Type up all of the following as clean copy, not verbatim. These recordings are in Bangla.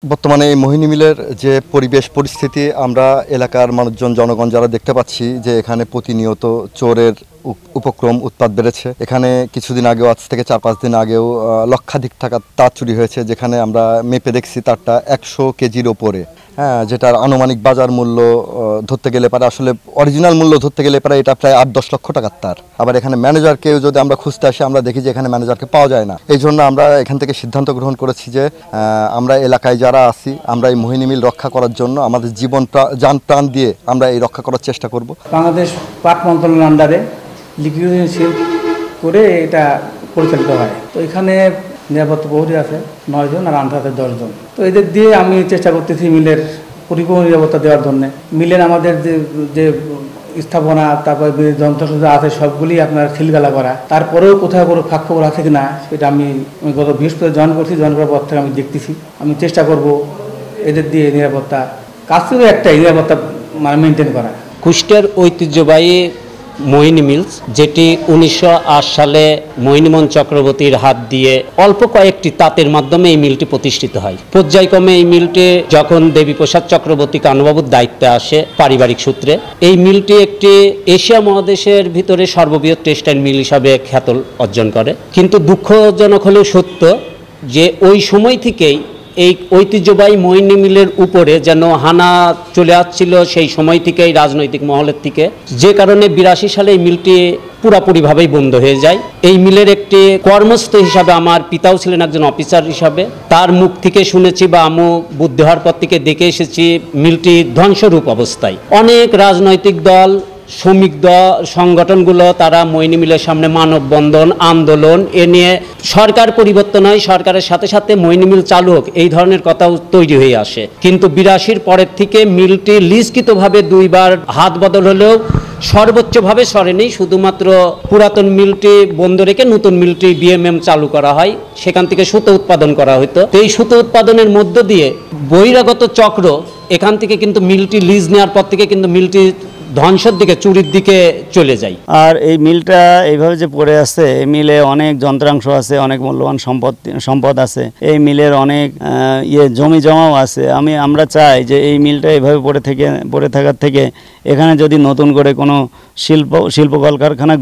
বর্তমানে এই মোহিনী মিলের যে পরিবেশ পরিস্থিতি আমরা এলাকার মানুষজন জনগণ যারা দেখতে পাচ্ছি যে এখানে প্রতিনিয়ত চোরের উপক্রম উৎপাত বেড়েছে। এখানে কিছুদিন আগেও আজ থেকে 4-5 দিন আগেও লক্ষাধিক টাকা তার চুরি হয়েছে, যেখানে আমরা মেপে দেখছি তারটা 100 কেজির ওপরে। হ্যাঁ, যেটার আনুমানিক বাজার মূল্য ধরতে গেলে পারে, আসলে অরিজিনাল মূল্য ধরতে গেলে পারে এটা প্রায় 8-10 লক্ষ টাকার তার। আবার এখানে ম্যানেজারকেও যদি আমরা খুঁজতে আসি আমরা দেখি যে এখানে ম্যানেজারকে পাওয়া যায় না। এই জন্য আমরা এখান থেকে সিদ্ধান্ত গ্রহণ করেছি যে আমরা এলাকায় যারা আছি আমরা এই মোহিনী মিল রক্ষা করার জন্য আমাদের জীবন যান প্রাণ দিয়ে আমরা এই রক্ষা করার চেষ্টা করব। বাংলাদেশ পাট মন্ত্রণালয়ের আন্ডারে লিকুইডেশন সিল করে এটা পরিচালিত হয়। তো এখানে নিরাপত্তা প্রহরী আছে 9 জন আর আনসার আছে 10 জন। তো এদের দিয়ে আমি চেষ্টা করতেছি মিলের পরিপূর্ণ নিরাপত্তা দেওয়ার জন্য। মিলের আমাদের যে স্থাপনা, তারপরে যন্ত্রসজ্জ আছে সবগুলি আপনার সিলগালা করা। তারপরেও কোথাও কোনো ফাঁক ফোকর আছে কিনা সেটা আমি গত বৃহস্পতি জয়েন করছি। জয়েন করার পর থেকে আমি দেখতেছি, আমি চেষ্টা করব এদের দিয়ে নিরাপত্তা কাজ শুধু একটাই, নিরাপত্তা মানে মেনটেন করা। কুষ্টিয়ার ঐতিহ্যবাহী মোহিনী মিলস, যেটি 1908 সালে মোহিনীমোহন চক্রবর্তীর হাত দিয়ে অল্প কয়েকটি তাঁতের মাধ্যমে এই মিলটি প্রতিষ্ঠিত হয়। পর্যায়ক্রমে এই মিলটি যখন দেবীপ্রসাদ চক্রবর্তী কানুবাবুর দায়িত্বে আসে পারিবারিক সূত্রে, এই মিলটি একটি এশিয়া মহাদেশের ভিতরে সর্ববৃহৎ টেক্সটাইল মিল হিসাবে খ্যাত অর্জন করে। কিন্তু দুঃখজনক হলেও সত্য যে ওই সময় থেকেই এই ঐতিহ্যবাহী মোহিনী মিলের উপরে যেন হানা চলে আসছিল সেই সময় থেকেই রাজনৈতিক মহলের থেকে, যে কারণে 82 সালে এই মিলটি পুরাপুরিভাবেই বন্ধ হয়ে যায়। এই মিলের একটি কর্মস্থ হিসাবে আমার পিতাও ছিলেন একজন অফিসার হিসাবে, তার মুখ থেকে শুনেছি বা আমু বুদ্ধি হওয়ার পর থেকে দেখে এসেছি মিলটি ধ্বংসরূপ অবস্থায়। অনেক রাজনৈতিক দল, শ্রমিক সংগঠনগুলো তারা মোহিনী মিলের সামনে মানববন্ধন, আন্দোলন এ নিয়ে সরকার পরিবর্তন হয়, সরকারের সাথে সাথে মোহিনী মিল চালু হোক এই ধরনের কথাও তৈরি হয়ে আসে। কিন্তু 82 পরের থেকে মিলটি লিখিতভাবে 2 বার হাত বদল হলেও সর্বোচ্চভাবে সরেনি। শুধুমাত্র পুরাতন মিলটি বন্ধ রেখে নতুন মিলটি বিএমএম চালু করা হয়, সেখান থেকে সুতো উৎপাদন করা হতো। তো এই সুতো উৎপাদনের মধ্য দিয়ে বহিরাগত চক্র এখান থেকে কিন্তু মিলটি লিজ নেওয়ার পর থেকে কিন্তু মিলটি ধ্বংসের দিকে, চুরির দিকে চলে যায়। আর এই মিলটা এইভাবে যে পড়ে আছে, এই মিলে অনেক যন্ত্রাংশ আছে, অনেক মূল্যবান সম্পদ আছে, এই মিলের অনেক জমি জমাও আছে। আমরা চাই যে এই মিলটা এইভাবে পড়ে থাকার থেকে এখানে যদি নতুন করে কোনো শিল্প কলকারখানা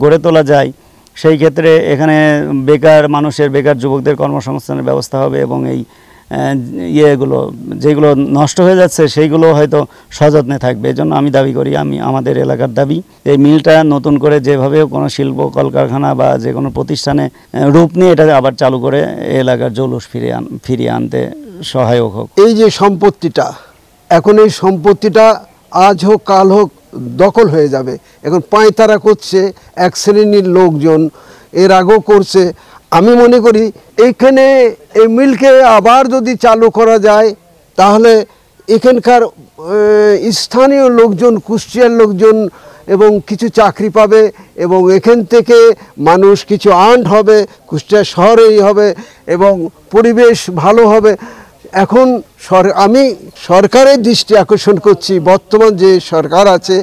গড়ে তোলা যায়, সেই ক্ষেত্রে এখানে বেকার যুবকদের কর্মসংস্থানের ব্যবস্থা হবে এবং এই যেগুলো নষ্ট হয়ে যাচ্ছে সেইগুলো হয়তো সযত্নে থাকবে। এজন্য আমি দাবি করি, আমাদের এলাকার দাবি, এই মিলটা নতুন করে যেভাবে কোনো শিল্প কলকারখানা বা যে কোনো প্রতিষ্ঠানে রূপ নিয়ে এটা আবার চালু করে এলাকার জৌলুস ফিরিয়ে আনতে সহায়ক হোক। এই যে সম্পত্তিটা, এখন এই সম্পত্তিটা আজ হোক কাল হোক দখল হয়ে যাবে। এখন পাঁয়তারা করছে এক শ্রেণীর লোকজন, এর আগেও করছে। আমি মনে করি এইখানে এই মিলকে আবার যদি চালু করা যায় তাহলে এখানকার স্থানীয় লোকজন, কুষ্টিয়ার লোকজন এবং কিছু চাকরি পাবে এবং এখান থেকে মানুষ কিছু আর্ন হবে, কুষ্টিয়া শহরেই হবে এবং পরিবেশ ভালো হবে। এখন আমি সরকারের দৃষ্টি আকর্ষণ করছি, বর্তমান যে সরকার আছে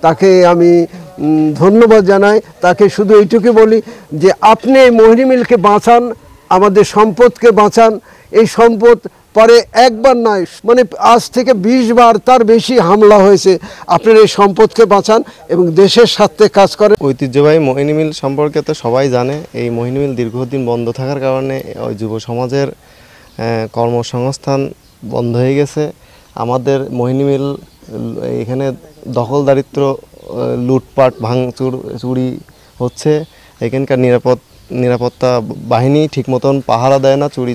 তাকে আমি ধন্যবাদ জানাই। তাকে শুধু এইটুকু বলি যে আপনি এই মোহিনী মিলকে বাঁচান, আমাদের সম্পদকে বাঁচান। এই সম্পদ পরে একবার নয়, মানে আজ থেকে 20 বার তার বেশি হামলা হয়েছে। আপনার এই সম্পদকে বাঁচান এবং দেশের স্বার্থে কাজ করেন। ঐতিহ্যবাহী মোহিনী মিল সম্পর্কে তো সবাই জানে। এই মোহিনী মিল দীর্ঘদিন বন্ধ থাকার কারণে ওই যুব সমাজের কর্মসংস্থান বন্ধ হয়ে গেছে। আমাদের মোহিনী মিল এখানে দখলদারিত্ব, লুটপাট, ভাঙচুর, চুরি হচ্ছে। এখানকার নিরাপত্তা বাহিনী ঠিক মতন পাহারা দেয় না, চুরি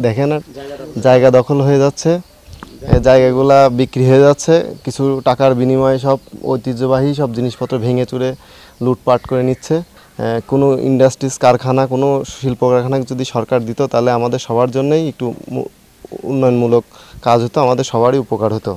দেখে না, জায়গা দখল হয়ে যাচ্ছে, জায়গাগুলা বিক্রি হয়ে যাচ্ছে। কিছু টাকার বিনিময়ে সব ঐতিহ্যবাহী সব জিনিসপত্র ভেঙে চুরে লুটপাট করে নিচ্ছে। কোনো ইন্ডাস্ট্রিজ, কারখানা, কোনো শিল্প কারখানা যদি সরকার দিত তাহলে আমাদের সবার জন্যই একটু উন্নয়নমূলক কাজ হতো, আমাদের সবারই উপকার হতো।